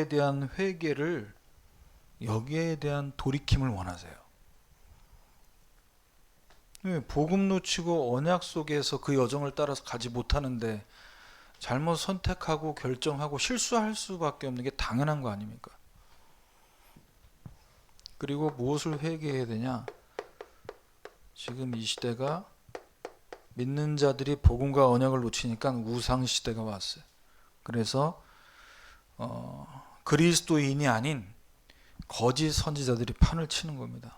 대한 회개를, 여기에 대한 돌이킴을 원하세요. 복음 놓치고 언약 속에서 그 여정을 따라서 가지 못하는데 잘못 선택하고 결정하고 실수할 수밖에 없는 게 당연한 거 아닙니까? 그리고 무엇을 회개해야 되냐? 지금 이 시대가 믿는 자들이 복음과 언약을 놓치니까 우상 시대가 왔어요. 그래서 그리스도인이 아닌 거짓 선지자들이 판을 치는 겁니다.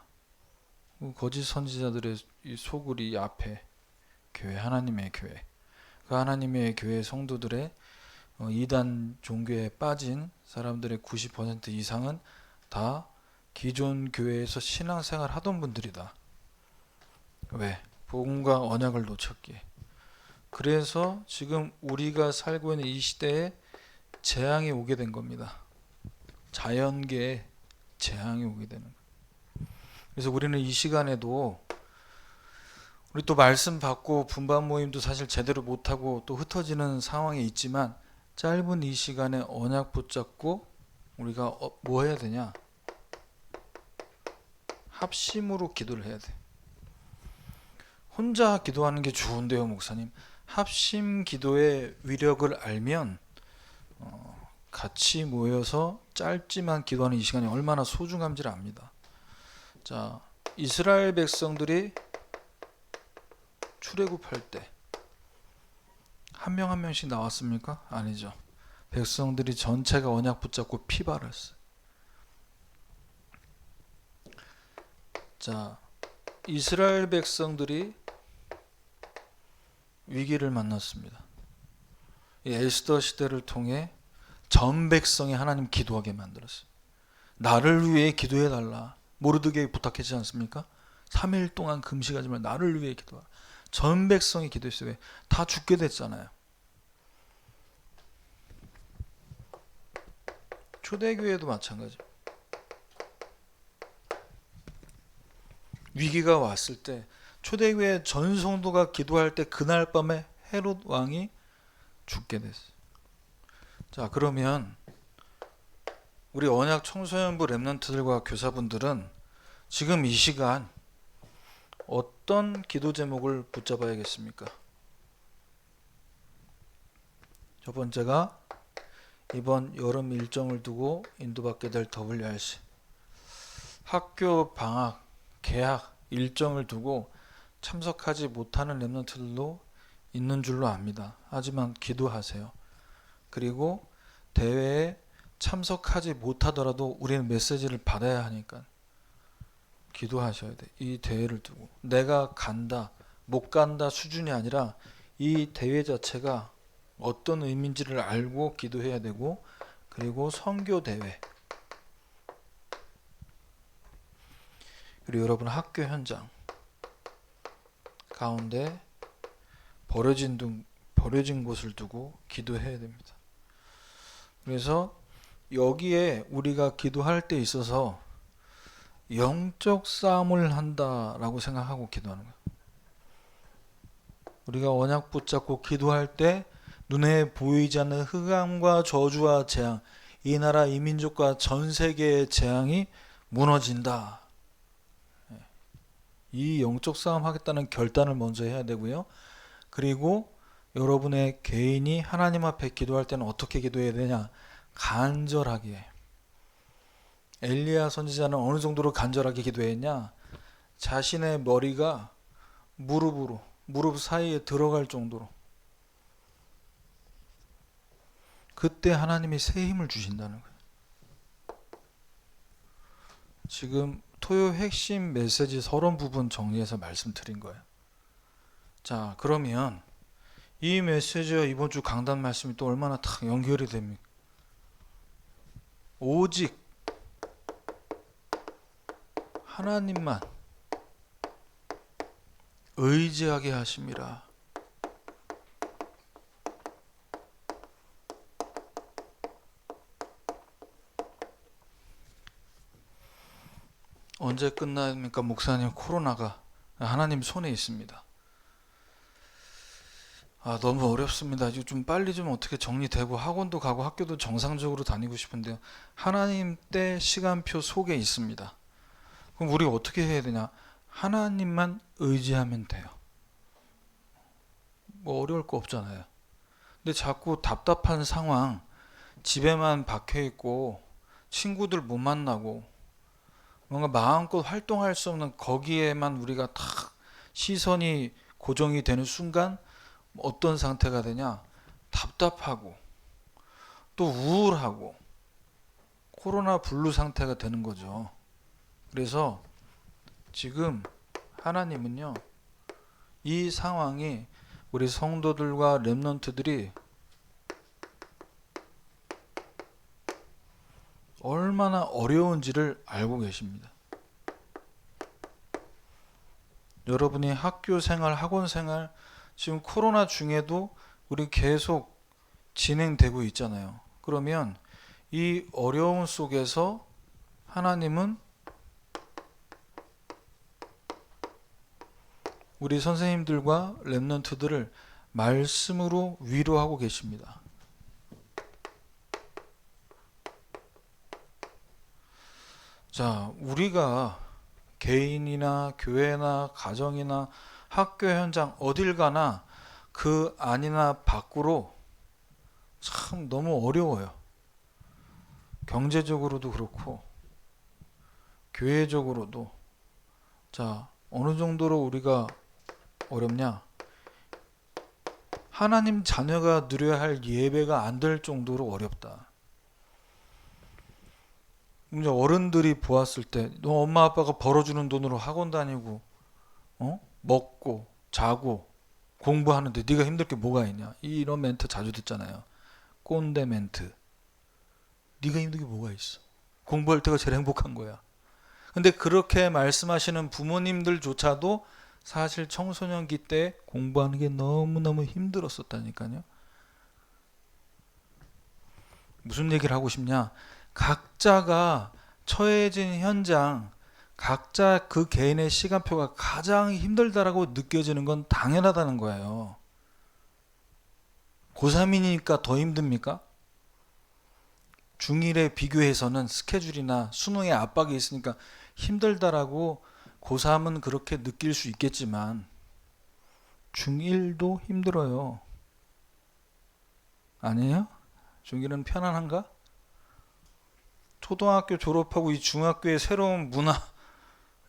거짓 선지자들의 이 소굴이 앞에 교회, 하나님의 교회, 그 하나님의 교회 성도들의 이단 종교에 빠진 사람들의 90% 이상은 다 기존 교회에서 신앙생활 하던 분들이다. 왜? 복음과 언약을 놓쳤기에. 그래서 지금 우리가 살고 있는 이 시대에 재앙이 오게 된 겁니다. 자연계에 재앙이 오게 되는 거예요. 그래서 우리는 이 시간에도 우리 또 말씀 받고 분반 모임도 사실 제대로 못하고 또 흩어지는 상황에 있지만 짧은 이 시간에 언약 붙잡고 우리가 뭐 해야 되냐? 합심으로 기도를 해야 돼. 혼자 기도하는 게 좋은데요, 목사님. 합심 기도의 위력을 알면 같이 모여서 짧지만 기도하는 이 시간이 얼마나 소중한지를 압니다. 자, 이스라엘 백성들이 출애굽할 때 한 명 한 명씩 나왔습니까? 아니죠. 백성들이 전체가 언약 붙잡고 피 발랐어요. 자, 이스라엘 백성들이 위기를 만났습니다. 이 에스더 시대를 통해 전 백성이 하나님 기도하게 만들었어요. 나를 위해 기도해달라. 모르드게이 부탁했지 않습니까? 3일 동안 금식하지 말고 나를 위해 기도하라. 전 백성이 기도했어요. 왜? 다 죽게 됐잖아요. 초대교회도 마찬가지. 위기가 왔을 때 초대교회 전 성도가 기도할 때 그날 밤에 헤롯 왕이 죽게 됐어요. 자, 그러면 우리 언약 청소년부 렘넌트들과 교사분들은 지금 이 시간 어떤 기도 제목을 붙잡아야겠습니까? 첫 번째가 이번 여름 일정을 두고 인도받게 될 WRC 학교 방학, 개학 일정을 두고 참석하지 못하는 렘넌트들도 있는 줄로 압니다. 하지만 기도하세요. 그리고 대회에 참석하지 못하더라도 우리는 메시지를 받아야 하니까 기도하셔야 돼. 이 대회를 두고 내가 간다, 못 간다 수준이 아니라 이 대회 자체가 어떤 의미인지를 알고 기도해야 되고, 그리고 선교 대회, 그리고 여러분 학교 현장 가운데 버려진 곳을 두고 기도해야 됩니다. 그래서 여기에 우리가 기도할 때 있어서 영적 싸움을 한다라고 생각하고 기도하는 거예요. 우리가 언약 붙잡고 기도할 때 눈에 보이지 않는 흑암과 저주와 재앙, 이 나라 이 민족과 전 세계의 재앙이 무너진다. 이 영적 싸움 하겠다는 결단을 먼저 해야 되고요. 그리고 여러분의 개인이 하나님 앞에 기도할 때는 어떻게 기도해야 되냐? 간절하게. 엘리야 선지자는 어느 정도로 간절하게 기도했냐? 자신의 머리가 무릎 사이에 들어갈 정도로. 그때 하나님이 새 힘을 주신다는 거예요. 지금 토요 핵심 메시지 서론 부분 정리해서 말씀드린 거예요. 자, 그러면 이 메시지와 이번 주 강단 말씀이 또 얼마나 탁 연결이 됩니까? 오직 하나님만 의지하게 하심이라. 언제 끝납니까? 목사님, 코로나가 하나님 손에 있습니다. 너무 어렵습니다. 이거 좀 빨리 좀 어떻게 정리되고 학원도 가고 학교도 정상적으로 다니고 싶은데요. 하나님 때 시간표 속에 있습니다. 그럼 우리가 어떻게 해야 되냐? 하나님만 의지하면 돼요. 뭐 어려울 거 없잖아요. 근데 자꾸 답답한 상황, 집에만 박혀 있고 친구들 못 만나고 뭔가 마음껏 활동할 수 없는 거기에만 우리가 탁 시선이 고정이 되는 순간 어떤 상태가 되냐? 답답하고 또 우울하고 코로나 블루 상태가 되는 거죠. 그래서 지금 하나님은요, 이 상황이 우리 성도들과 렘넌트들이 얼마나 어려운지를 알고 계십니다. 여러분이 학교 생활, 학원 생활, 지금 코로나 중에도 우리 계속 진행되고 있잖아요. 그러면 이 어려움 속에서 하나님은 우리 선생님들과 렘넌트들을 말씀으로 위로하고 계십니다. 자, 우리가 개인이나 교회나 가정이나 학교 현장 어딜 가나 그 안이나 밖으로 참 너무 어려워요. 경제적으로도 그렇고 교회적으로도. 자, 어느 정도로 우리가 어렵냐? 하나님 자녀가 누려야 할 예배가 안 될 정도로 어렵다. 이제 어른들이 보았을 때 너 엄마 아빠가 벌어주는 돈으로 학원 다니고 먹고 자고 공부하는데 네가 힘들 게 뭐가 있냐? 이런 멘트 자주 듣잖아요. 꼰대 멘트. 네가 힘든 게 뭐가 있어? 공부할 때가 제일 행복한 거야. 근데 그렇게 말씀하시는 부모님들조차도 사실 청소년기 때 공부하는 게 너무너무 힘들었었다니까요. 무슨 얘기를 하고 싶냐? 각자가 처해진 현장, 각자 그 개인의 시간표가 가장 힘들다라고 느껴지는 건 당연하다는 거예요. 고3이니까 더 힘듭니까? 중1에 비교해서는 스케줄이나 수능에 압박이 있으니까 힘들다라고 고3은 그렇게 느낄 수 있겠지만 중1도 힘들어요. 아니에요? 중1은 편안한가? 초등학교 졸업하고 이 중학교의 새로운 문화,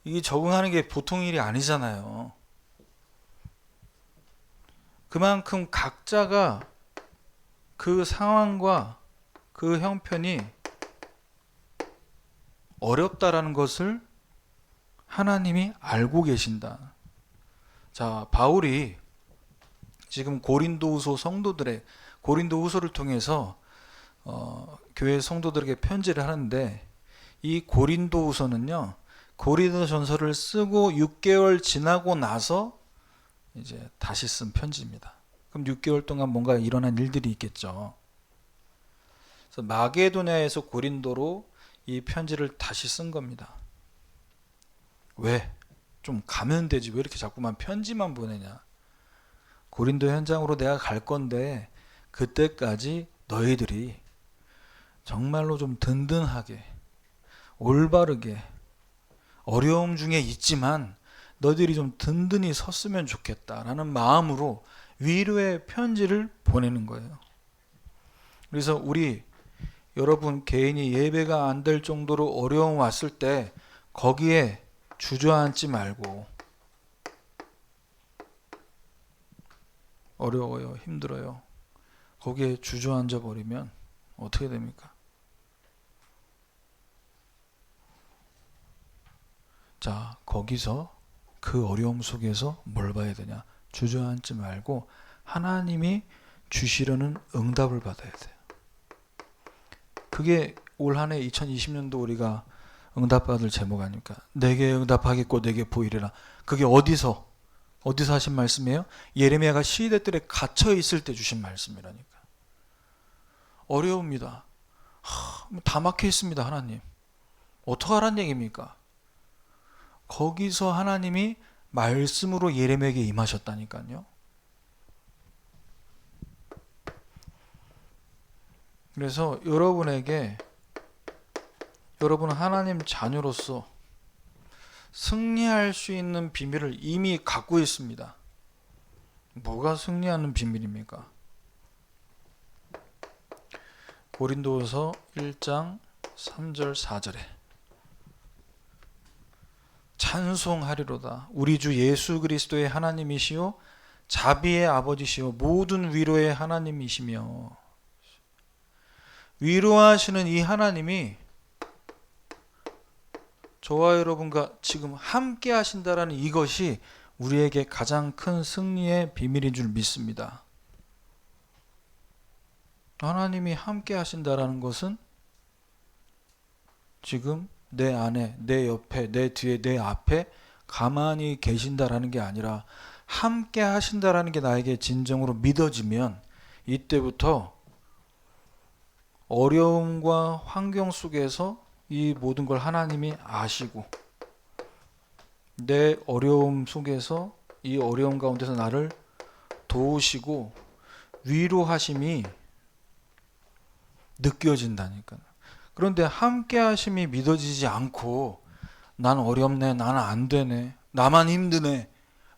이게 적응하는 게 보통 일이 아니잖아요. 그만큼 각자가 그 상황과 그 형편이 어렵다라는 것을 하나님이 알고 계신다. 자, 바울이 지금 고린도후서 성도들의 고린도후서를 통해서 교회 성도들에게 편지를 하는데 이 고린도후서는요, 고린도전서를 쓰고 6개월 지나고 나서 이제 다시 쓴 편지입니다. 그럼 6개월 동안 뭔가 일어난 일들이 있겠죠. 그래서 마게도냐에서 고린도로 이 편지를 다시 쓴 겁니다. 왜? 좀 가면 되지. 왜 이렇게 자꾸만 편지만 보내냐? 고린도 현장으로 내가 갈 건데 그때까지 너희들이 정말로 좀 든든하게, 올바르게, 어려움 중에 있지만 너희들이 좀 든든히 섰으면 좋겠다라는 마음으로 위로의 편지를 보내는 거예요. 그래서 우리 여러분 개인이 예배가 안 될 정도로 어려움 왔을 때 거기에 주저앉지 말고, 어려워요, 힘들어요, 거기에 주저앉아 버리면 어떻게 됩니까? 자, 거기서 그 어려움 속에서 뭘 봐야 되냐? 주저앉지 말고 하나님이 주시려는 응답을 받아야 돼요. 그게 올 한해 2020년도 우리가 응답받을 제목 아닙니까? 내게 응답하겠고 내게 보이리라. 그게 어디서 하신 말씀이에요? 예레미야가 시대들에 갇혀 있을 때 주신 말씀이라니까. 어려웁니다. 다 막혀 있습니다. 하나님 어떡하란 얘기입니까? 거기서 하나님이 말씀으로 예레미야에게 임하셨다니까요. 그래서 여러분은 하나님 자녀로서 승리할 수 있는 비밀을 이미 갖고 있습니다. 뭐가 승리하는 비밀입니까? 고린도후서 1장 3절 4절에 찬송하리로다. 우리 주 예수 그리스도의 하나님이시요 자비의 아버지시요 모든 위로의 하나님이시며. 위로하시는 이 하나님이 저와 여러분과 지금 함께 하신다라는 이것이 우리에게 가장 큰 승리의 비밀인 줄 믿습니다. 하나님이 함께 하신다라는 것은 지금 내 안에, 내 옆에, 내 뒤에, 내 앞에 가만히 계신다라는 게 아니라 함께 하신다라는 게 나에게 진정으로 믿어지면 이때부터 어려움과 환경 속에서 이 모든 걸 하나님이 아시고 내 어려움 속에서 이 어려움 가운데서 나를 도우시고 위로하심이 느껴진다니까요. 그런데 함께 하심이 믿어지지 않고 난 어렵네, 나는 안 되네, 나만 힘드네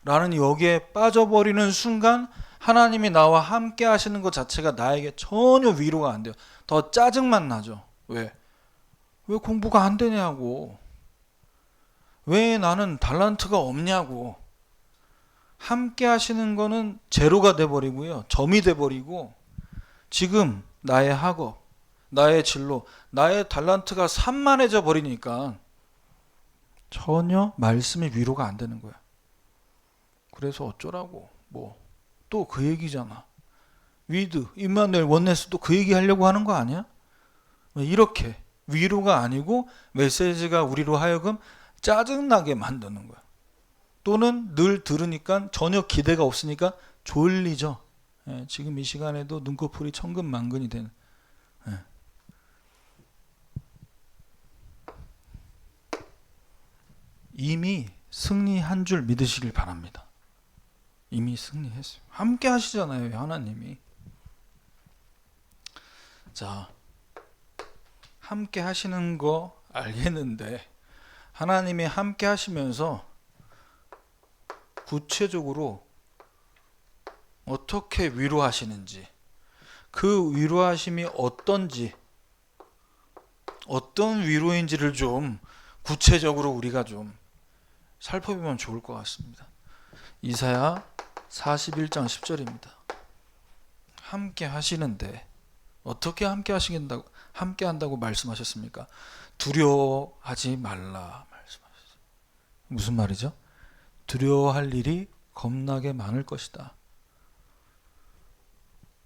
라는 여기에 빠져버리는 순간 하나님이 나와 함께 하시는 것 자체가 나에게 전혀 위로가 안 돼요. 더 짜증만 나죠. 왜 공부가 안 되냐고, 왜 나는 달란트가 없냐고. 함께 하시는 거는 제로가 돼버리고요, 점이 돼버리고 지금 나의 학업, 나의 진로, 나의 달란트가 산만해져 버리니까 전혀 말씀이 위로가 안 되는 거야. 그래서 어쩌라고. 뭐 또 그 얘기잖아. 위드, 임마누엘, 원네스도 그 얘기 하려고 하는 거 아니야? 이렇게 위로가 아니고 메시지가 우리로 하여금 짜증나게 만드는 거야. 또는 늘 들으니까 전혀 기대가 없으니까 졸리죠. 지금 이 시간에도 눈꺼풀이 천근만근이 되는. 이미 승리한 줄 믿으시길 바랍니다. 이미 승리했어요. 함께 하시잖아요, 하나님이. 자, 함께 하시는 거 알겠는데 하나님이 함께 하시면서 구체적으로 어떻게 위로하시는지, 그 위로하심이 어떤지, 어떤 위로인지를 좀 구체적으로 우리가 좀 살펴보면 좋을 것 같습니다. 이사야 41장 10절입니다. 함께 하시는데 어떻게 함께 한다고 말씀하셨습니까? 두려워하지 말라 말씀하셨어요. 무슨 말이죠? 두려워할 일이 겁나게 많을 것이다.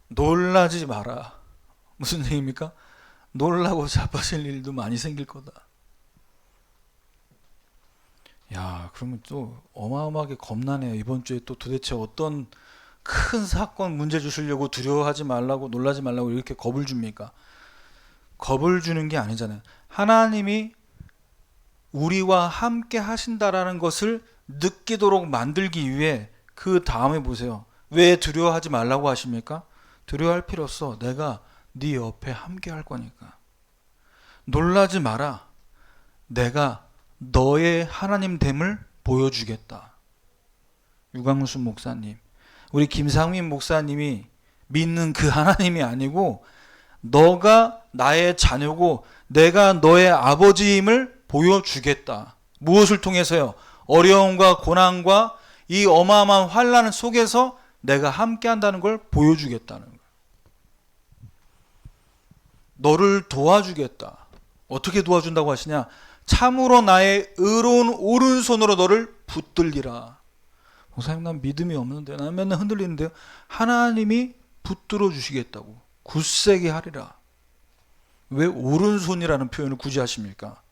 놀라지 마라. 무슨 얘기입니까? 놀라고 자빠질 일도 많이 생길 거다. 야, 그러면 또 어마어마하게 겁나네요. 이번 주에 또 도대체 어떤 큰 사건 문제 주시려고 두려워하지 말라고, 놀라지 말라고 이렇게 겁을 줍니까? 겁을 주는 게 아니잖아요. 하나님이 우리와 함께 하신다라는 것을 느끼도록 만들기 위해 그 다음에 보세요. 왜 두려워하지 말라고 하십니까? 두려워할 필요 없어. 내가 네 옆에 함께 할 거니까. 놀라지 마라. 내가 너의 하나님 됨을 보여주겠다. 유광수 목사님, 우리 김상민 목사님이 믿는 그 하나님이 아니고 너가 나의 자녀고 내가 너의 아버지임을 보여주겠다. 무엇을 통해서요? 어려움과 고난과 이 어마어마한 환난 속에서 내가 함께 한다는 걸 보여주겠다는 거예요. 너를 도와주겠다. 어떻게 도와준다고 하시냐? 참으로 나의 의로운 오른손으로 너를 붙들리라. 목사님, 난 믿음이 없는데, 난 맨날 흔들리는데요. 하나님이 붙들어 주시겠다고. 굳세게 하리라. 왜 오른손이라는 표현을 굳이 하십니까?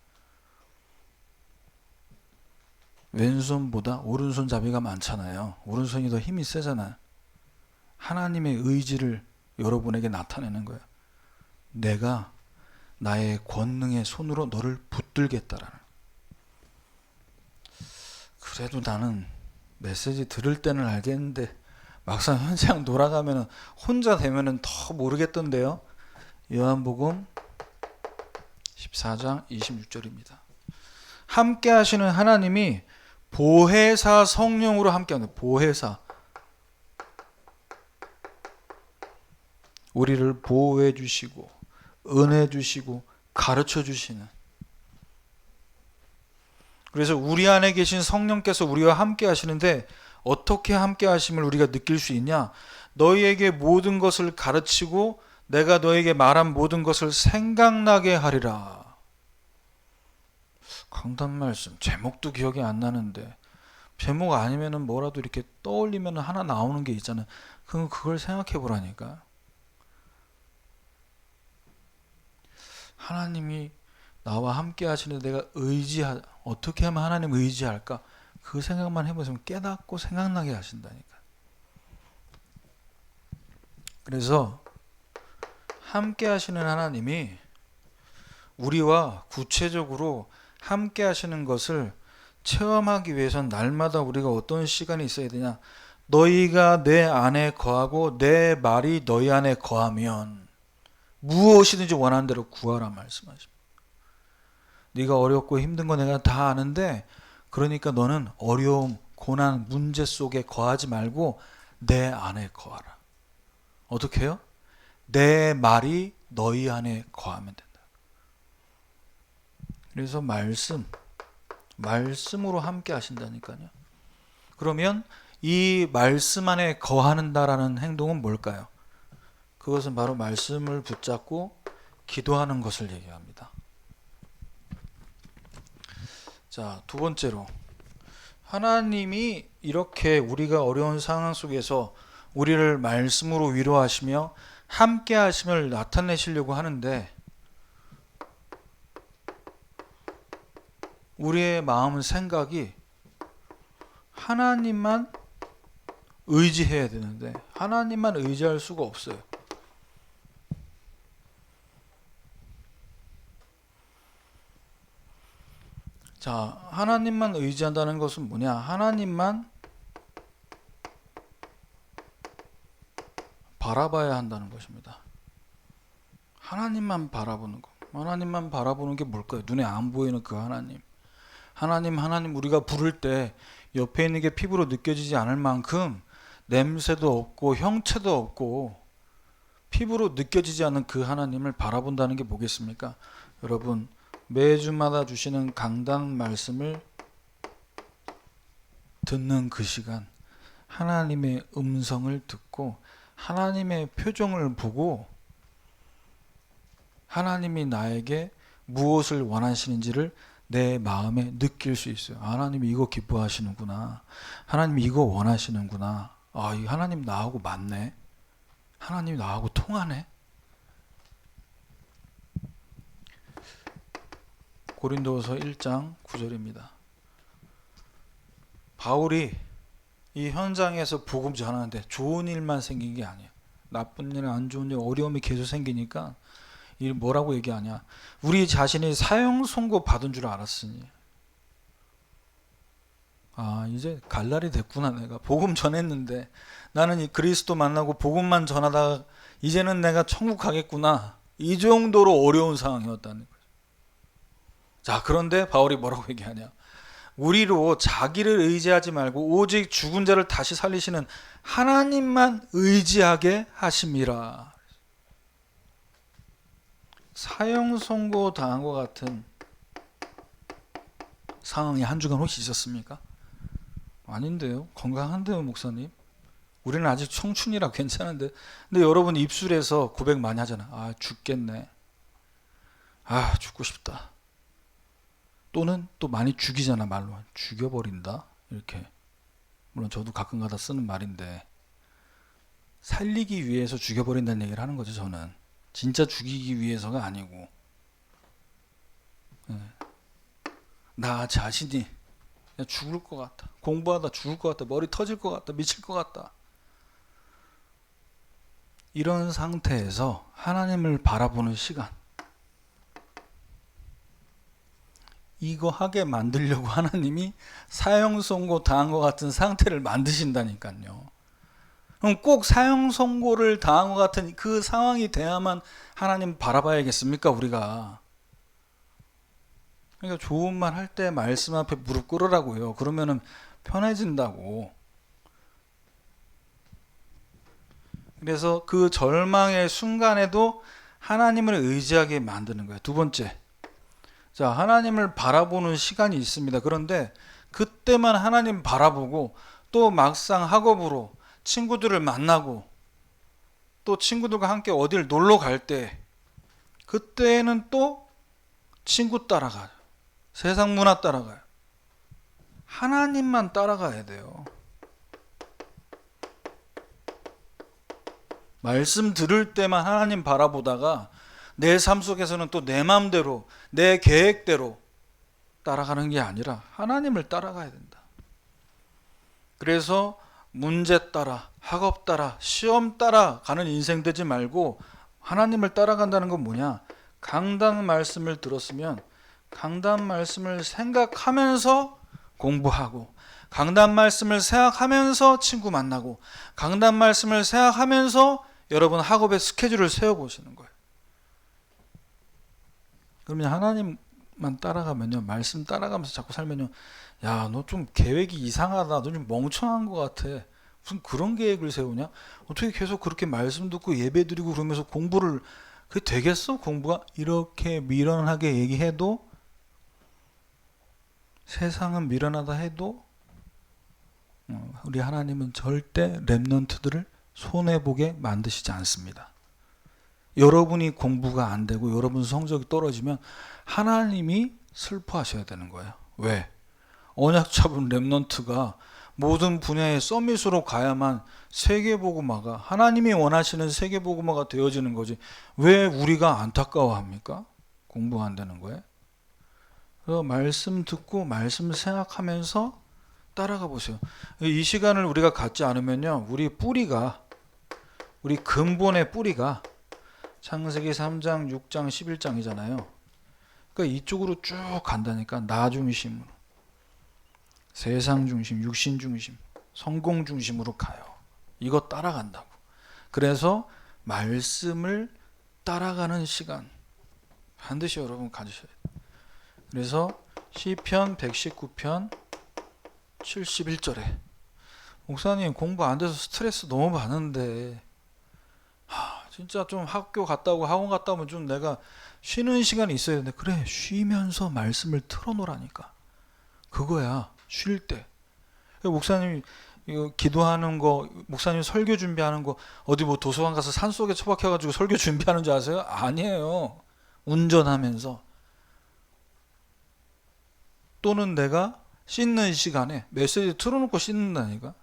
왼손보다 오른손잡이가 많잖아요. 오른손이 더 힘이 세잖아요. 하나님의 의지를 여러분에게 나타내는 거예요. 내가 나의 권능의 손으로 너를 붙들겠다라는. 그래도 나는 메시지 들을 때는 알겠는데 막상 현장 돌아가면 혼자 되면은 더 모르겠던데요. 요한복음 14장 26절입니다. 함께 하시는 하나님이 보혜사 성령으로 함께하는 보혜사, 우리를 보호해 주시고 은혜 주시고 가르쳐 주시는, 그래서 우리 안에 계신 성령께서 우리와 함께 하시는데 어떻게 함께 하심을 우리가 느낄 수 있냐? 너희에게 모든 것을 가르치고 내가 너에게 말한 모든 것을 생각나게 하리라. 강단 말씀 제목도 기억이 안 나는데, 제목 아니면은 뭐라도 이렇게 떠올리면 하나 나오는 게 있잖아요. 그럼 그걸 생각해 보라니까. 하나님이 나와 함께 하시는데 내가 어떻게 하면 하나님 의지할까? 그 생각만 해보시면 깨닫고 생각나게 하신다니까. 그래서 함께 하시는 하나님이 우리와 구체적으로 함께 하시는 것을 체험하기 위해선 날마다 우리가 어떤 시간이 있어야 되냐? 너희가 내 안에 거하고 내 말이 너희 안에 거하면 무엇이든지 원하는 대로 구하라 말씀하십니다. 네가 어렵고 힘든 거 내가 다 아는데, 그러니까 너는 어려움, 고난, 문제 속에 거하지 말고 내 안에 거하라. 어떻게 해요? 내 말이 너희 안에 거하면 된다. 그래서 말씀으로 함께 하신다니까요. 그러면 이 말씀 안에 거하는다라는 행동은 뭘까요? 그것은 바로 말씀을 붙잡고 기도하는 것을 얘기합니다. 자, 두 번째로, 하나님이 이렇게 우리가 어려운 상황 속에서 우리를 말씀으로 위로하시며 함께 하심을 나타내시려고 하는데, 우리의 마음 생각이 하나님만 의지해야 되는데 하나님만 의지할 수가 없어요. 자, 하나님만 의지한다는 것은 뭐냐? 하나님만 바라봐야 한다는 것입니다. 하나님만 바라보는 것. 하나님만 바라보는 게 뭘까요? 눈에 안 보이는 그 하나님. 하나님 우리가 부를 때 옆에 있는 게 피부로 느껴지지 않을 만큼 냄새도 없고 형체도 없고 피부로 느껴지지 않는 그 하나님을 바라본다는 게 뭐겠습니까? 여러분, 매주마다 주시는 강단 말씀을 듣는 그 시간, 하나님의 음성을 듣고 하나님의 표정을 보고 하나님이 나에게 무엇을 원하시는지를 내 마음에 느낄 수 있어요. 하나님이 이거 기뻐하시는구나. 하나님이 이거 원하시는구나. 아, 이 하나님 나하고 맞네. 하나님이 나하고 통하네. 고린도서 1장 9절입니다. 바울이 이 현장에서 복음 전하는데 좋은 일만 생긴 게 아니에요. 나쁜 일, 안 좋은 일, 어려움이 계속 생기니까 이 뭐라고 얘기하냐? 우리 자신이 사형 선고 받은 줄 알았으니, 아, 이제 갈 날이 됐구나. 내가 복음 전했는데 나는 이 그리스도 만나고 복음만 전하다가 이제는 내가 천국 가겠구나. 이 정도로 어려운 상황이었다는 거죠. 자, 그런데 바울이 뭐라고 얘기하냐? 우리로 자기를 의지하지 말고 오직 죽은 자를 다시 살리시는 하나님만 의지하게 하심이라. 사형 선고 당한 것 같은 상황이 한 주간 혹시 있었습니까? 아닌데요. 건강한데요, 목사님. 우리는 아직 청춘이라 괜찮은데. 근데 여러분 입술에서 고백 많이 하잖아. 아, 죽겠네. 아, 죽고 싶다. 또는 또 많이 죽이잖아, 말로. 죽여버린다. 이렇게. 물론 저도 가끔가다 쓰는 말인데, 살리기 위해서 죽여버린다는 얘기를 하는 거죠, 저는. 진짜 죽이기 위해서가 아니고, 나 자신이 죽을 것 같다. 공부하다 죽을 것 같다. 머리 터질 것 같다. 미칠 것 같다. 이런 상태에서 하나님을 바라보는 시간, 이거 하게 만들려고 하나님이 사형 선고 당한 것 같은 상태를 만드신다니까요. 그럼 꼭 사형 선고를 당한 것 같은 그 상황이 돼야만 하나님 바라봐야겠습니까, 우리가? 그러니까 좋은 말 할 때 말씀 앞에 무릎 꿇으라고요. 그러면은 편해진다고. 그래서 그 절망의 순간에도 하나님을 의지하게 만드는 거예요. 두 번째. 자, 하나님을 바라보는 시간이 있습니다. 그런데 그때만 하나님 바라보고 또 막상 학업으로 친구들을 만나고 또 친구들과 함께 어딜 놀러 갈 때 그때는 또 친구 따라가요. 세상 문화 따라가요. 하나님만 따라가야 돼요. 말씀 들을 때만 하나님 바라보다가 내 삶 속에서는 또 내 마음대로 내 계획대로 따라가는 게 아니라 하나님을 따라가야 된다. 그래서 문제 따라 학업 따라 시험 따라 가는 인생 되지 말고 하나님을 따라간다는 건 뭐냐? 강단 말씀을 들었으면 강단 말씀을 생각하면서 공부하고 강단 말씀을 생각하면서 친구 만나고 강단 말씀을 생각하면서 여러분 학업의 스케줄을 세워보시는 거예요. 그러면 하나님만 따라가면요, 말씀 따라가면서 자꾸 살면요, 야, 너 좀 계획이 이상하다, 너 좀 멍청한 것 같아, 무슨 그런 계획을 세우냐? 어떻게 계속 그렇게 말씀 듣고 예배 드리고 그러면서 공부를, 그게 되겠어? 공부가? 이렇게 미련하게 얘기해도, 세상은 미련하다 해도 우리 하나님은 절대 렘넌트들을 손해보게 만드시지 않습니다. 여러분이 공부가 안 되고 여러분 성적이 떨어지면 하나님이 슬퍼하셔야 되는 거예요. 왜? 언약 잡은 렘넌트가 모든 분야의 서밋으로 가야만 세계복음화가 하나님이 원하시는 세계복음화가 되어지는 거지. 왜 우리가 안타까워합니까? 공부 안 되는 거예요. 그래서 말씀 듣고 말씀 생각하면서 따라가 보세요. 이 시간을 우리가 갖지 않으면요, 우리 뿌리가, 우리 근본의 뿌리가 창세기 3장, 6장, 11장이잖아요. 그러니까 이쪽으로 쭉 간다니까. 나 중심으로, 세상 중심, 육신 중심, 성공 중심으로 가요. 이거 따라간다고. 그래서 말씀을 따라가는 시간 반드시 여러분 가지셔야 돼요. 그래서 시편 119편 71절에 목사님 공부 안 돼서 스트레스 너무 많은데 진짜 좀 학교 갔다 오고 학원 갔다 오면 좀 내가 쉬는 시간이 있어야 되는데, 그래, 쉬면서 말씀을 틀어놓으라니까. 그거야, 쉴 때. 목사님 이거 기도하는 거, 목사님 설교 준비하는 거 어디 뭐 도서관 가서 산속에 처박혀가지고 설교 준비하는 줄 아세요? 아니에요. 운전하면서, 또는 내가 씻는 시간에 메시지 틀어놓고 씻는다니까.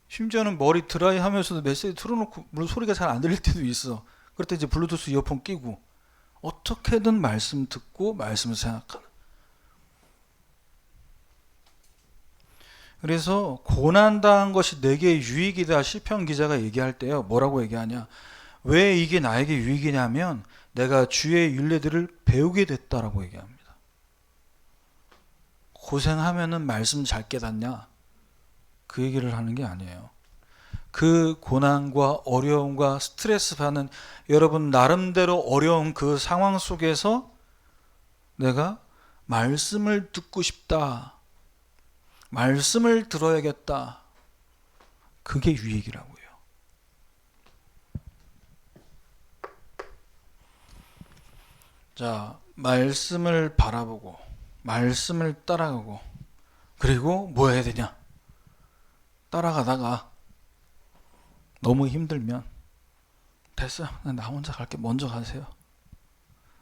심지어는 머리 드라이 하면서도 메시지 틀어놓고, 물론 소리가 잘 안 들릴 때도 있어. 그럴 때 이제 블루투스 이어폰 끼고 어떻게든 말씀 듣고 말씀 생각하는. 그래서 고난당한 것이 내게 유익이다, 시편 기자가 얘기할 때요, 뭐라고 얘기하냐? 왜 이게 나에게 유익이냐면 내가 주의 율례들을 배우게 됐다라고 얘기합니다. 고생하면은 말씀 잘 깨닫냐? 그 얘기를 하는 게 아니에요. 그 고난과 어려움과 스트레스 받는 여러분 나름대로 어려운 그 상황 속에서 내가 말씀을 듣고 싶다, 말씀을 들어야겠다, 그게 유익이라고요. 자, 말씀을 바라보고 말씀을 따라가고, 그리고 뭐 해야 되냐? 따라가다가 너무 힘들면 됐어요, 나 혼자 갈게, 먼저 가세요,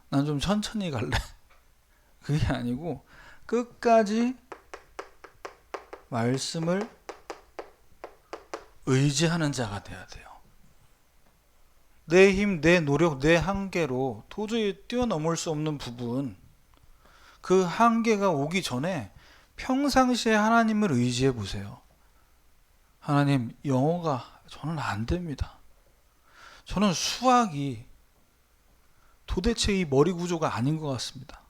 난 좀 천천히 갈래. 그게 아니고 끝까지 말씀을 의지하는 자가 돼야 돼요. 내 힘, 내 노력, 내 한계로 도저히 뛰어넘을 수 없는 부분, 그 한계가 오기 전에 평상시에 하나님을 의지해 보세요. 하나님, 영어가 저는 안 됩니다. 저는 수학이 도대체 이 머리 구조가 아닌 것 같습니다.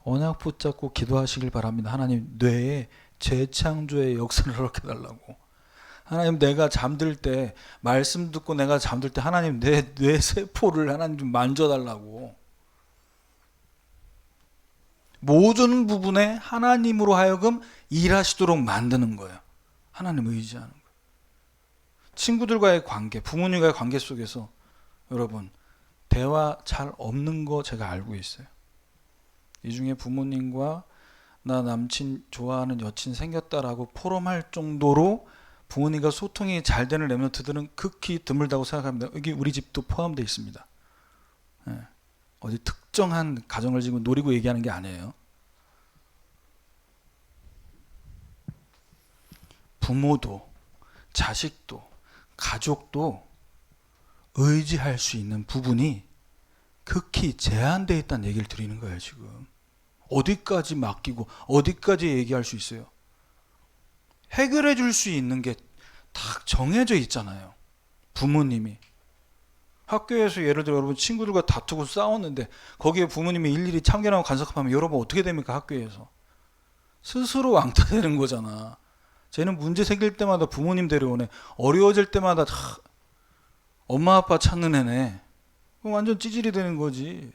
언약 붙잡고 기도하시길 바랍니다. 하나님, 뇌에 재창조의 역사를 허락해 달라고. 하나님, 내가 잠들 때, 말씀 듣고 내가 잠들 때 하나님 내 뇌세포를 하나님 좀 만져달라고. 모든 부분에 하나님으로 하여금 일하시도록 만드는 거예요. 하나님 의지하는 거예요. 친구들과의 관계, 부모님과의 관계 속에서 여러분 대화 잘 없는 거 제가 알고 있어요. 이 중에 부모님과 나 남친 좋아하는 여친 생겼다라고 포럼할 정도로 부모님과 소통이 잘 되는 랩런트들은 극히 드물다고 생각합니다. 여기 우리 집도 포함되어 있습니다. 예. 어디 특정한 가정을 지금 노리고 얘기하는 게 아니에요. 부모도 자식도 가족도 의지할 수 있는 부분이 극히 제한되어 있다는 얘기를 드리는 거예요. 지금 어디까지 맡기고 어디까지 얘기할 수 있어요. 해결해 줄 수 있는 게 딱 정해져 있잖아요. 부모님이 학교에서 예를 들어 여러분 친구들과 다투고 싸웠는데 거기에 부모님이 일일이 참견하고 간섭하면 여러분 어떻게 됩니까? 학교에서 스스로 왕따되는 거잖아. 쟤는 문제 생길 때마다 부모님 데려오네. 어려워질 때마다 엄마 아빠 찾는 애네. 완전 찌질이 되는 거지.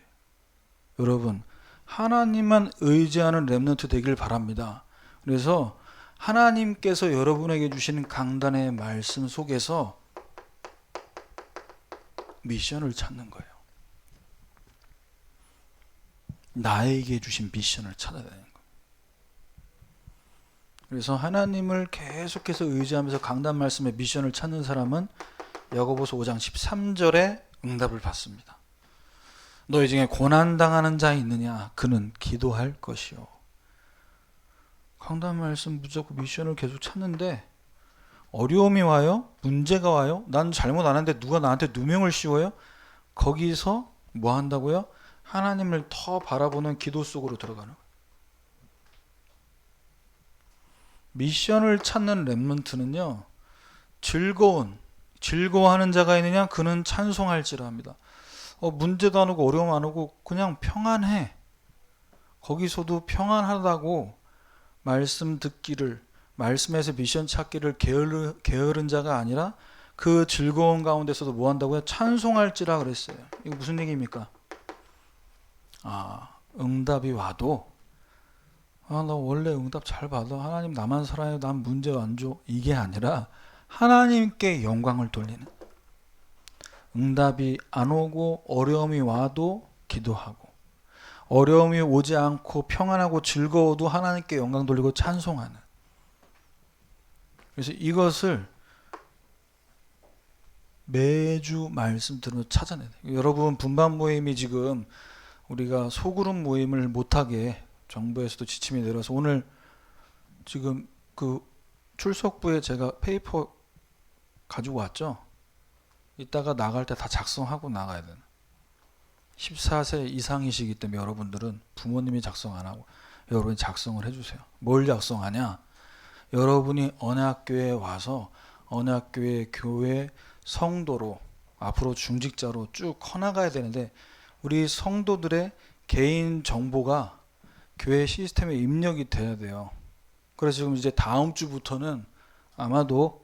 여러분 하나님만 의지하는 렘넌트 되길 바랍니다. 그래서 하나님께서 여러분에게 주시는 강단의 말씀 속에서 미션을 찾는 거예요. 나에게 주신 미션을 찾아야 되는 거예요. 그래서 하나님을 계속해서 의지하면서 강단 말씀의 미션을 찾는 사람은 야고보서 5장 13절에 응답을 받습니다. 너희 중에 고난당하는 자 있느냐? 그는 기도할 것이요. 강단 말씀 붙잡고 미션을 계속 찾는데 어려움이 와요? 문제가 와요? 난 잘못 안 했는데 누가 나한테 누명을 씌워요? 거기서 뭐 한다고요? 하나님을 더 바라보는 기도 속으로 들어가는 거예요. 미션을 찾는 렘넌트는요, 즐거워하는 자가 있느냐? 그는 찬송할지라 합니다. 문제도 안 오고 어려움 안 오고 그냥 평안해. 거기서도 평안하다고 말씀 듣기를, 말씀에서 미션 찾기를 게으른 자가 아니라 그 즐거운 가운데서도 뭐 한다고요? 찬송할지라 그랬어요. 이거 무슨 얘기입니까? 응답이 와도 나 원래 응답 잘 받아. 하나님 나만 사랑해. 난 문제 안 줘. 이게 아니라 하나님께 영광을 돌리는. 응답이 안 오고 어려움이 와도 기도하고 어려움이 오지 않고 평안하고 즐거워도 하나님께 영광 돌리고 찬송하는. 그래서 이것을 매주 말씀 들으면서 찾아내야 돼요. 여러분 분반 모임이 지금 우리가 소그룹 모임을 못하게 정부에서도 지침이 내려서 오늘 지금 그 출석부에 제가 페이퍼 가지고 왔죠. 이따가 나갈 때 다 작성하고 나가야 되는. 14세 이상이시기 때문에 여러분들은 부모님이 작성 안 하고 여러분이 작성을 해주세요. 뭘 작성하냐? 여러분이 어느 학교에 와서 어느 학교의 교회 성도로 앞으로 중직자로 쭉 커나가야 되는데 우리 성도들의 개인 정보가 교회 시스템에 입력이 돼야 돼요. 그래서 지금 이제 다음 주부터는 아마도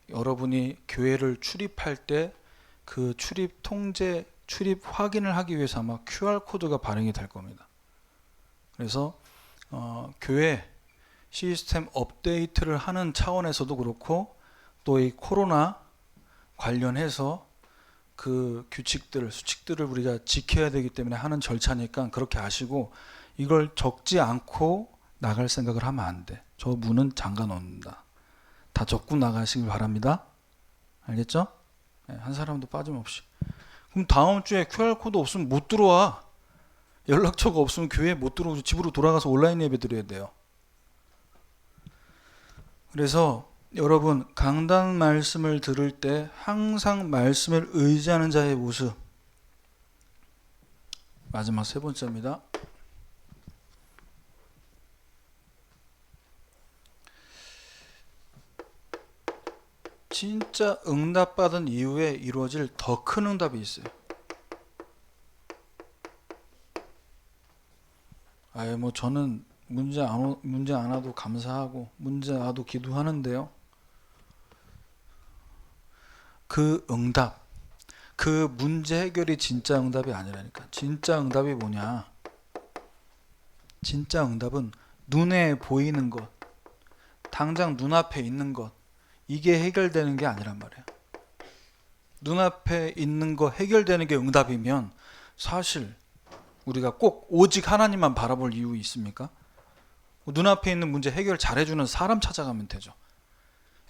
여러분이 교회를 출입할 때 그 출입 통제, 출입 확인을 하기 위해서 아마 QR코드가 발행이 될 겁니다. 그래서 교회 시스템 업데이트를 하는 차원에서도 그렇고 또 이 코로나 관련해서 그 규칙들, 수칙들을 우리가 지켜야 되기 때문에 하는 절차니까 그렇게 아시고 이걸 적지 않고 나갈 생각을 하면 안 돼. 저 문은 잠가 놓는다. 다 적고 나가시길 바랍니다. 알겠죠? 네, 한 사람도 빠짐없이. 그럼 다음 주에 QR코드 없으면 못 들어와. 연락처가 없으면 교회에 못 들어오고 집으로 돌아가서 온라인 예배 드려야 돼요. 그래서 여러분 강단 말씀을 들을 때 항상 말씀을 의지하는 자의 모습. 마지막 세 번째입니다. 진짜 응답받은 이후에 이루어질 더 큰 응답이 있어요. 저는 문제 안 와도 감사하고 문제 와도 기도하는데요. 그 응답, 그 문제 해결이 진짜 응답이 아니라니까. 진짜 응답이 뭐냐? 진짜 응답은 눈에 보이는 것, 당장 눈앞에 있는 것, 이게 해결되는 게 아니란 말이야. 눈앞에 있는 거 해결되는 게 응답이면 사실 우리가 꼭 오직 하나님만 바라볼 이유 있습니까? 눈앞에 있는 문제 해결 잘해주는 사람 찾아가면 되죠.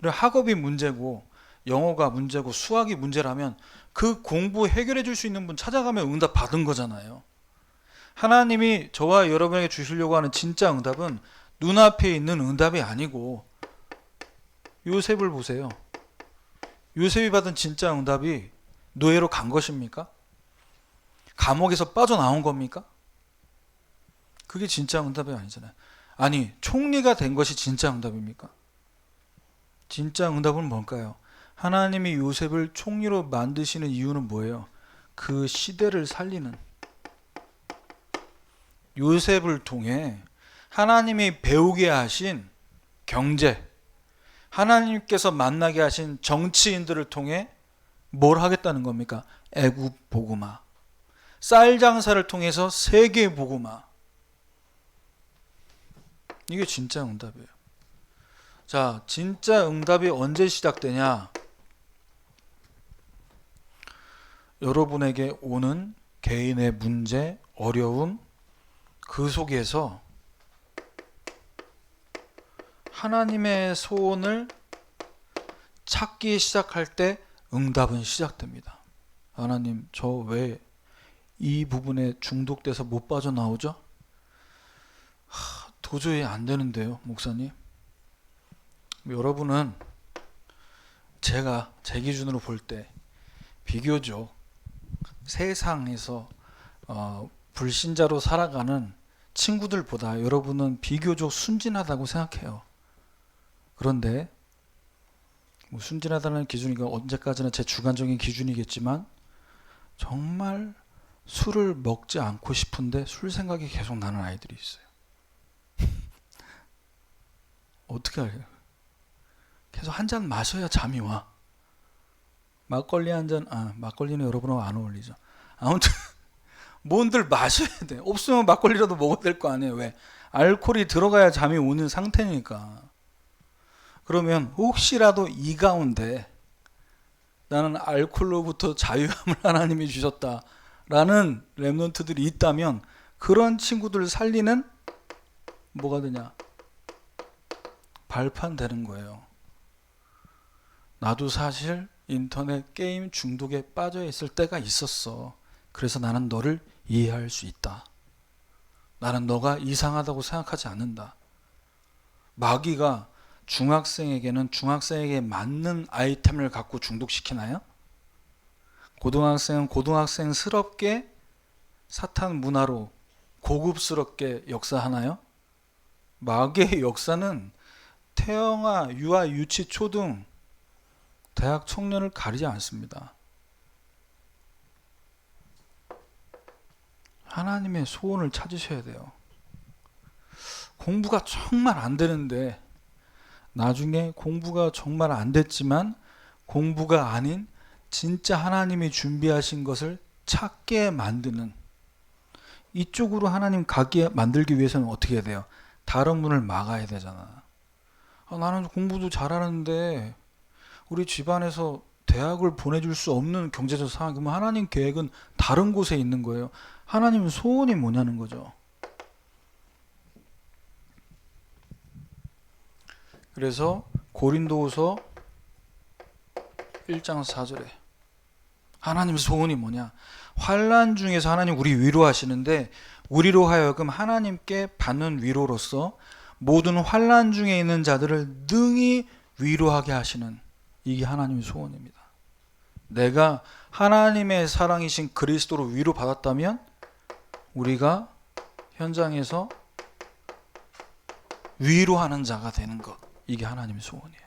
학업이 문제고 영어가 문제고 수학이 문제라면 그 공부 해결해 줄 수 있는 분 찾아가면 응답 받은 거잖아요. 하나님이 저와 여러분에게 주시려고 하는 진짜 응답은 눈앞에 있는 응답이 아니고, 요셉을 보세요. 요셉이 받은 진짜 응답이 노예로 간 것입니까? 감옥에서 빠져나온 겁니까? 그게 진짜 응답이 아니잖아요. 아니, 총리가 된 것이 진짜 응답입니까? 진짜 응답은 뭘까요? 하나님이 요셉을 총리로 만드시는 이유는 뭐예요? 그 시대를 살리는, 요셉을 통해 하나님이 배우게 하신 경제, 하나님께서 만나게 하신 정치인들을 통해 뭘 하겠다는 겁니까? 애굽 복음화, 쌀 장사를 통해서 세계 복음화. 이게 진짜 응답이에요. 자, 진짜 응답이 언제 시작되냐? 여러분에게 오는 개인의 문제, 어려움, 그 속에서 하나님의 소원을 찾기 시작할 때 응답은 시작됩니다. 하나님, 저 왜 이 부분에 중독돼서 못 빠져나오죠? 도저히 안 되는데요, 목사님. 여러분은 제가 제 기준으로 볼 때 비교적 세상에서 불신자로 살아가는 친구들보다 여러분은 비교적 순진하다고 생각해요. 그런데 순진하다는 기준이 언제까지나 제 주관적인 기준이겠지만, 정말 술을 먹지 않고 싶은데 술 생각이 계속 나는 아이들이 있어요. 어떻게 알아요? 계속 한 잔 마셔야 잠이 와. 막걸리 한 잔, 막걸리는 여러분하고 안 어울리죠. 아무튼 뭔들 마셔야 돼. 없으면 막걸리라도 먹어야 될 거 아니에요. 왜? 알코올이 들어가야 잠이 오는 상태니까. 그러면 혹시라도 이 가운데 나는 알코올로부터 자유함을 하나님이 주셨다라는 렘넌트들이 있다면, 그런 친구들을 살리는 뭐가 되냐? 발판 되는 거예요. 나도 사실 인터넷 게임 중독에 빠져 있을 때가 있었어. 그래서 나는 너를 이해할 수 있다. 나는 너가 이상하다고 생각하지 않는다. 마귀가 중학생에게는 중학생에게 맞는 아이템을 갖고 중독시키나요? 고등학생은 고등학생스럽게 사탄 문화로 고급스럽게 역사하나요? 마귀의 역사는 태영아, 유아, 유치, 초등, 대학 청년을 가리지 않습니다. 하나님의 소원을 찾으셔야 돼요. 공부가 정말 안 되는데, 나중에 공부가 정말 안 됐지만 공부가 아닌 진짜 하나님이 준비하신 것을 찾게 만드는, 이쪽으로 하나님 가게 만들기 위해서는 어떻게 해야 돼요? 다른 문을 막아야 되잖아. 나는 공부도 잘하는데 우리 집안에서 대학을 보내줄 수 없는 경제적 상황, 그러면 하나님 계획은 다른 곳에 있는 거예요. 하나님 소원이 뭐냐는 거죠. 그래서 고린도후서 1장 4절에 하나님 소원이 뭐냐? 환난 중에서 하나님 우리 위로하시는데, 우리로 하여금 하나님께 받는 위로로서 모든 환난 중에 있는 자들을 능히 위로하게 하시는, 이게 하나님의 소원입니다. 내가 하나님의 사랑이신 그리스도로 위로받았다면 우리가 현장에서 위로하는 자가 되는 것, 이게 하나님의 소원이에요.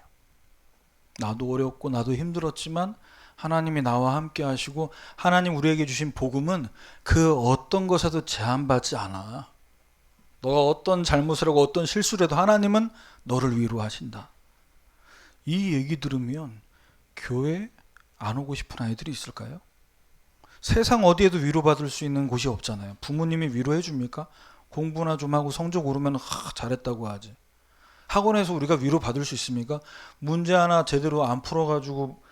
나도 어렵고 나도 힘들었지만 하나님이 나와 함께 하시고, 하나님 우리에게 주신 복음은 그 어떤 것에도 제한받지 않아. 너가 어떤 잘못을 하고 어떤 실수를 해도 하나님은 너를 위로하신다. 이 얘기 들으면 교회 안 오고 싶은 아이들이 있을까요? 세상 어디에도 위로받을 수 있는 곳이 없잖아요. 부모님이 위로해 줍니까? 공부나 좀 하고 성적 오르면 잘했다고 하지. 학원에서 우리가 위로받을 수 있습니까? 문제 하나 제대로 안 풀어가지고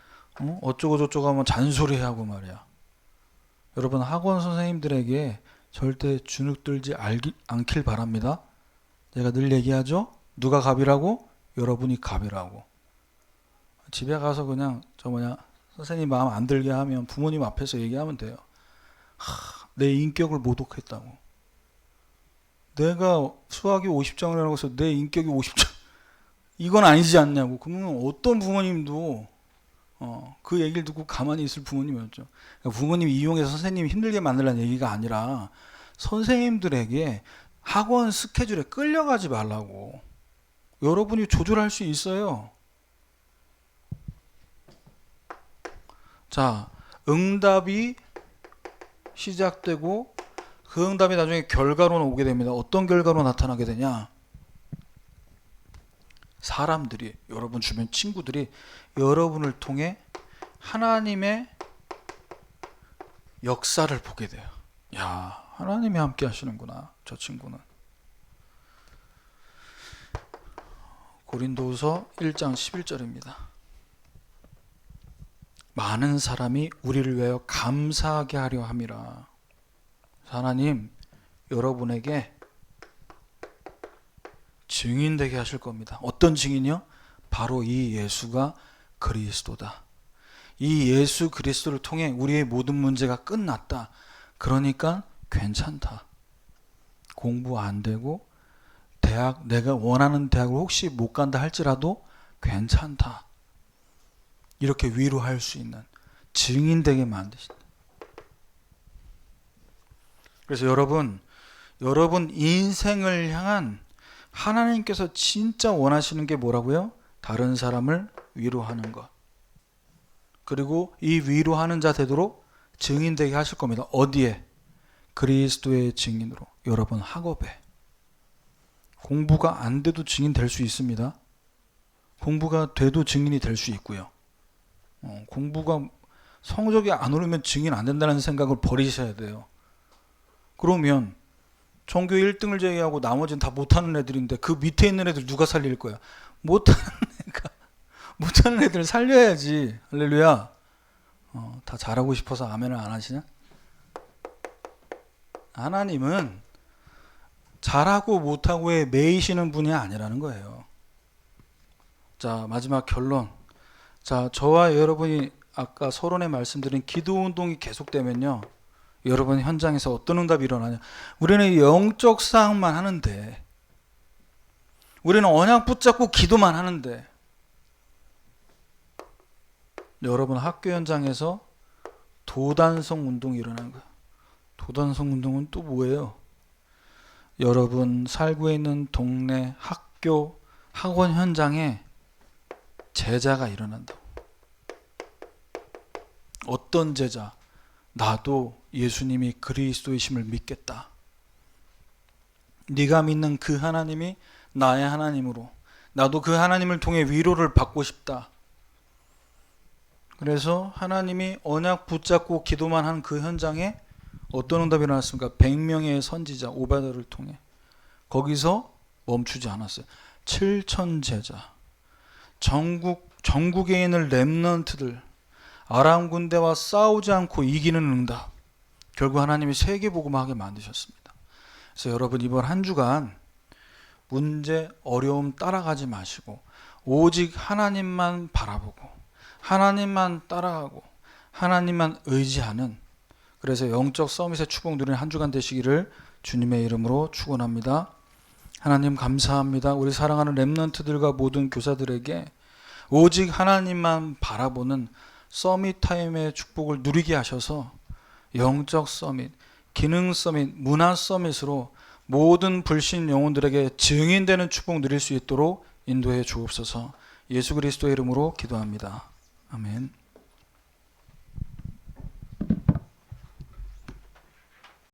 어쩌고 저쩌고 하면 잔소리하고 말이야. 여러분, 학원 선생님들에게 절대 주눅들지 않길 바랍니다. 제가 늘 얘기하죠. 누가 갑이라고? 여러분이 갑이라고. 집에 가서 그냥 선생님 마음 안 들게 하면 부모님 앞에서 얘기하면 돼요. 내 인격을 모독했다고. 내가 수학이 50점이라고 해서 내 인격이 50점 이건 아니지 않냐고. 그러면 어떤 부모님도 그 얘기를 듣고 가만히 있을 부모님이었죠. 그러니까 부모님 이용해서 선생님이 힘들게 만들라는 얘기가 아니라 선생님들에게 학원 스케줄에 끌려가지 말라고. 여러분이 조절할 수 있어요. 자, 응답이 시작되고 그 응답이 나중에 결과로 오게 됩니다. 어떤 결과로 나타나게 되냐? 사람들이, 여러분 주변 친구들이 여러분을 통해 하나님의 역사를 보게 돼요. 야, 하나님이 함께 하시는구나, 저 친구는. 고린도후서 1장 11절입니다. 많은 사람이 우리를 위하여 감사하게 하려 함이라. 하나님, 여러분에게 증인 되게 하실 겁니다. 어떤 증인이요? 바로 이 예수가 그리스도다. 이 예수 그리스도를 통해 우리의 모든 문제가 끝났다. 그러니까 괜찮다. 공부 안 되고 대학, 내가 원하는 대학을 혹시 못 간다 할지라도 괜찮다. 이렇게 위로할 수 있는 증인 되게 만드신다. 그래서 여러분 인생을 향한 하나님께서 진짜 원하시는 게 뭐라고요? 다른 사람을 위로하는 것. 그리고 이 위로하는 자 되도록 증인 되게 하실 겁니다. 어디에? 그리스도의 증인으로. 여러분 학업에. 공부가 안 돼도 증인 될 수 있습니다. 공부가 돼도 증인이 될 수 있고요. 공부가 성적이 안 오르면 증인 안 된다는 생각을 버리셔야 돼요. 그러면 전교 1등을 제외하고 나머지는 다 못하는 애들인데 그 밑에 있는 애들 누가 살릴 거야? 못하는 애들 살려야지. 할렐루야. 다 잘하고 싶어서 아멘을 안 하시냐? 하나님은 잘하고 못하고에 매이시는 분이 아니라는 거예요. 자, 마지막 결론. 자, 저와 여러분이 아까 서론에 말씀드린 기도 운동이 계속되면요, 여러분 현장에서 어떤 응답이 일어나냐? 우리는 영적 사항만 하는데, 우리는 언약 붙잡고 기도만 하는데, 여러분 학교 현장에서 도단성 운동이 일어나는 거예요. 도단성 운동은 또 뭐예요? 여러분 살고 있는 동네, 학교, 학원 현장에 제자가 일어난다. 어떤 제자? 나도 예수님이 그리스도이심을 믿겠다. 네가 믿는 그 하나님이 나의 하나님으로, 나도 그 하나님을 통해 위로를 받고 싶다. 그래서 하나님이 언약 붙잡고 기도만 한 그 현장에 어떤 응답이 일어났습니까? 100명의 선지자 오바다를 통해. 거기서 멈추지 않았어요. 7천 제자, 전국에 있는 렘넌트들, 아람 군대와 싸우지 않고 이기는 응답. 결국 하나님이 세계복음하게 만드셨습니다. 그래서 여러분 이번 한 주간 문제, 어려움 따라가지 마시고 오직 하나님만 바라보고 하나님만 따라가고 하나님만 의지하는, 그래서 영적 서밋의 축복 누리는 한 주간 되시기를 주님의 이름으로 축원합니다. 하나님 감사합니다. 우리 사랑하는 렘넌트들과 모든 교사들에게 오직 하나님만 바라보는 서밋 타임의 축복을 누리게 하셔서 영적 서밋, 기능 서밋, 문화 서밋으로 모든 불신 영혼들에게 증인되는 축복 누릴 수 있도록 인도해 주옵소서. 예수 그리스도의 이름으로 기도합니다. 아멘.